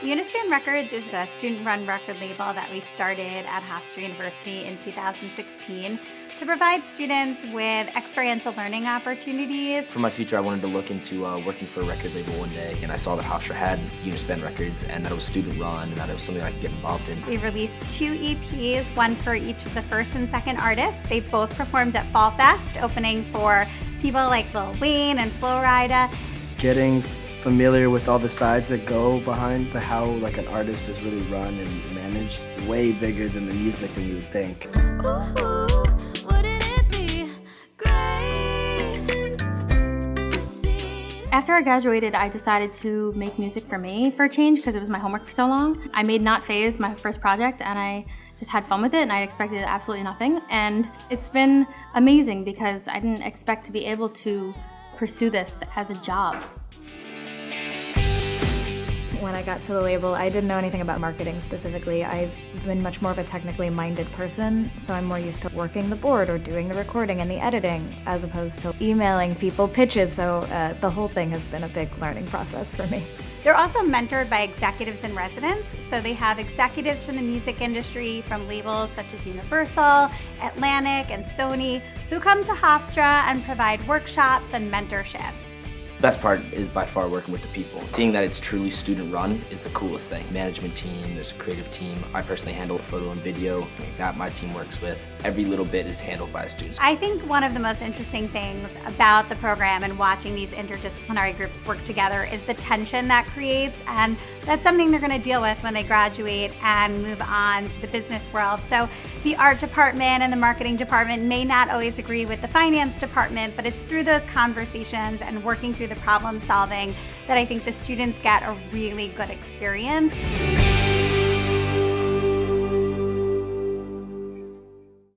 Unispan Records is a student-run record label that we started at Hofstra University in 2016 to provide students with experiential learning opportunities. For my future, I wanted to look into working for a record label one day, and I saw that Hofstra had Unispan Records and that it was student-run and that it was something I could get involved in. We released 2 EPs, one for each of the first and second artists. They both performed at Fall Fest, opening for people like Lil Wayne and Flo Rida. Getting familiar with all the sides that go behind how like an artist is really run and managed, way bigger than the music than you would think. Ooh, wouldn't it be great to see? After I graduated, I decided to make music for me for a change because it was my homework for so long. I made Not Phased my first project and I just had fun with it and I expected absolutely nothing. And it's been amazing because I didn't expect to be able to pursue this as a job. When I got to the label, I didn't know anything about marketing specifically. I've been much more of a technically minded person, so I'm more used to working the board or doing the recording and the editing as opposed to emailing people pitches, so the whole thing has been a big learning process for me. They're also mentored by executives in residence, so they have executives from the music industry, from labels such as Universal, Atlantic, and Sony, who come to Hofstra and provide workshops and mentorship. The best part is by far working with the people. Seeing that it's truly student-run is the coolest thing. Management team, there's a creative team. I personally handle photo and video that my team works with. Every little bit is handled by students. I think one of the most interesting things about the program and watching these interdisciplinary groups work together is the tension that creates, and that's something they're going to deal with when they graduate and move on to the business world. So the art department and the marketing department may not always agree with the finance department, but it's through those conversations and working through the problem solving that I think the students get a really good experience.